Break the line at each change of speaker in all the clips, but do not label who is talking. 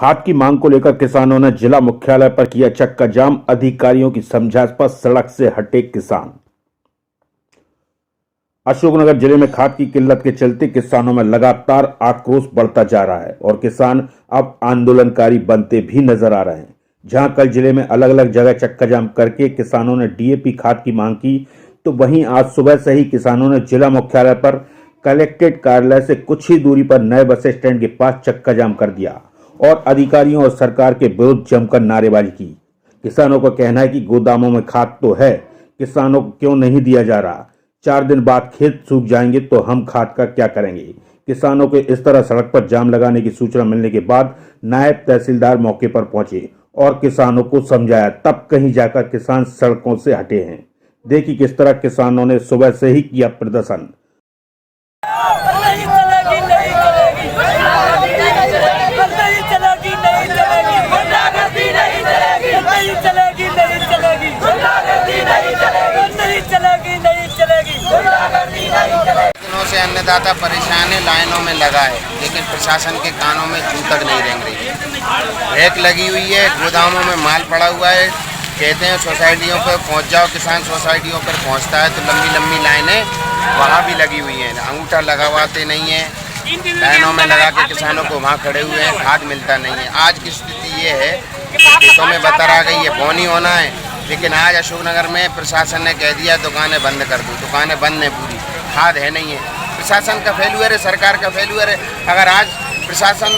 खाद की मांग को लेकर किसानों ने जिला मुख्यालय पर किया चक्का जाम। अधिकारियों की समझाइश पर सड़क से हटे किसान। अशोकनगर जिले में खाद की किल्लत के चलते किसानों में लगातार आक्रोश बढ़ता जा रहा है और किसान अब आंदोलनकारी बनते भी नजर आ रहे हैं। जहां कल जिले में अलग अलग जगह चक्का जाम करके किसानों ने डीएपी खाद की मांग की, तो वहीं आज सुबह से ही किसानों ने जिला मुख्यालय पर कलेक्ट्रेट कार्यालय से कुछ ही दूरी पर नए बस स्टैंड के पास चक्का जाम कर दिया और अधिकारियों और सरकार के विरुद्ध जमकर नारेबाजी की। किसानों का कहना है कि गोदामों में खाद तो है, किसानों को क्यों नहीं दिया जा रहा। 4 दिन बाद खेत सूख जाएंगे तो हम खाद का क्या करेंगे। किसानों के इस तरह सड़क पर जाम लगाने की सूचना मिलने के बाद नायब तहसीलदार मौके पर पहुंचे और किसानों को समझाया, तब कहीं जाकर किसान सड़कों से हटे हैं। देखिए किस तरह किसानों ने सुबह से ही किया प्रदर्शन।
दिनों से अन्नदाता परेशान है, लाइनों में लगा है, लेकिन प्रशासन के कानों में जू तक नहीं रेंग रही है। रैक लगी हुई है, गोदामों में माल पड़ा हुआ है। कहते हैं सोसाइटियों पर पहुंच जाओ, किसान सोसाइटियों पर पहुंचता है तो लंबी लंबी लाइनें वहाँ भी लगी हुई हैं। अंगूठा लगवाते नहीं है, लाइनों में लगा के किसानों को वहाँ खड़े हुए हैं, खाद मिलता नहीं है। आज की स्थिति ये है कि तुम्हें बता आ गई है बोनी होना है, लेकिन आज अशोकनगर में प्रशासन ने कह दिया दुकानें बंद कर दो। दुकानें बंद है, पूरी खाद है नहीं है। प्रशासन का फेल्यूर है, सरकार का फेल्यूर है। अगर आज प्रशासन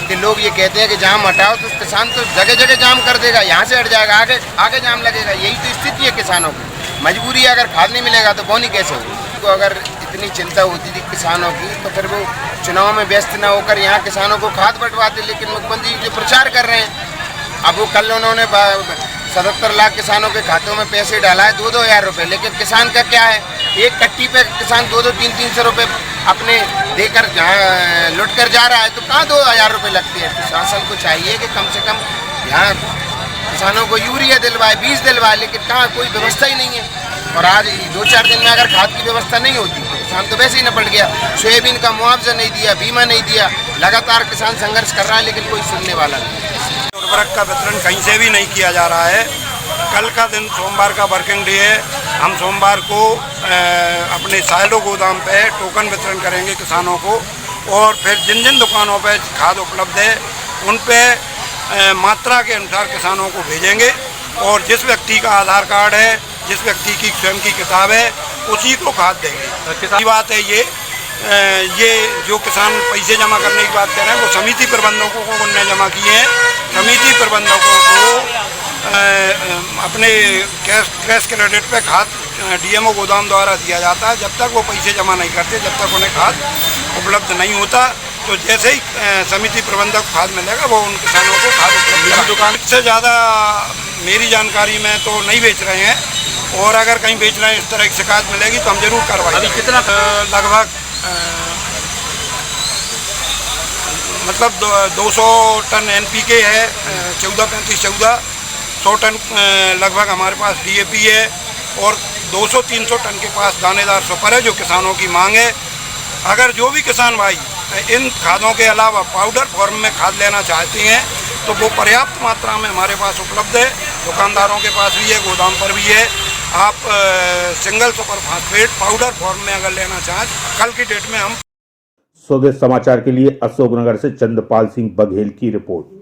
के लोग ये कहते हैं कि जाम हटाओ तो किसान तो जगह जगह जाम कर देगा, यहाँ से हट जाएगा, आगे आगे जाम लगेगा। यही तो स्थिति है किसानों की। मजबूरी है, अगर खाद नहीं मिलेगा तो बोनी कैसे होगी। तो अगर इतनी चिंता होती थी किसानों की तो फिर वो चुनाव में व्यस्त न होकर यहाँ किसानों को खाद बंटवाते। लेकिन मुख्यमंत्री जो प्रचार कर रहे हैं, अब वो कल उन्होंने 77 लाख किसानों के खातों में पैसे डाला है 2-2 हज़ार रुपये, लेकिन किसान का क्या है, एक कट्टी पे किसान 2-2, 3-300 रुपये अपने देकर जहाँ लुट कर जा रहा है, तो कहाँ 2,000 रुपये लगते हैं। प्रशासन को चाहिए कि कम से कम यहाँ किसानों को यूरिया दिलवाए, बीज दिलवाए, लेकिन कहाँ कोई व्यवस्था ही नहीं है। और आज 2-4 दिन में अगर खाद की व्यवस्था नहीं होती तो किसान तो वैसे ही निपट गया। सोयाबीन का मुआवजा नहीं दिया, बीमा नहीं दिया, लगातार किसान संघर्ष कर रहा है, लेकिन कोई सुनने वाला नहीं।
उर्वरक का वितरण कहीं से भी नहीं किया जा रहा है। कल का दिन सोमवार का वर्किंग डे है। हम सोमवार को अपने साइलो गोदाम पे टोकन वितरण करेंगे किसानों को, और फिर जिन जिन दुकानों पे खाद उपलब्ध है उन पे मात्रा के अनुसार किसानों को भेजेंगे। और जिस व्यक्ति का आधार कार्ड है, जिस व्यक्ति की स्वयं की किताब है, उसी को खाद देंगे। की बात है ये जो किसान पैसे जमा करने की बात कर रहे हैं वो समिति प्रबंधकों को उन्होंने जमा किए हैं। समिति प्रबंधकों को अपने कैश क्रेडिट पे खाद डीएमओ गोदाम द्वारा दिया जाता है। जब तक वो पैसे जमा नहीं करते, जब तक उन्हें खाद उपलब्ध नहीं होता, तो जैसे ही समिति प्रबंधक खाद मिलेगा वो उन किसानों को खाद उपलब्ध। दुकान से ज़्यादा मेरी जानकारी में तो नहीं बेच रहे हैं, और अगर कहीं बेच रहे हैं इस तरह की शिकायत मिलेगी तो हम जरूर कार्रवाई करेंगे। कितना लगभग मतलब 200 टन एनपीके है, 14-35-14 100 टन लगभग हमारे पास डीएपी है, और 200-300 टन के पास दानेदार सुपर है जो किसानों की मांग है। अगर जो भी किसान भाई इन खादों के अलावा पाउडर फॉर्म में खाद लेना चाहते हैं तो वो पर्याप्त मात्रा में हमारे पास उपलब्ध है। दुकानदारों के पास भी है, गोदाम पर भी है। आप single super phosphate powder form में अगर लेना चाहें, कल की डेट में हम।
स्वदेश समाचार के लिए अशोकनगर से चंद्रपाल सिंह बघेल की रिपोर्ट।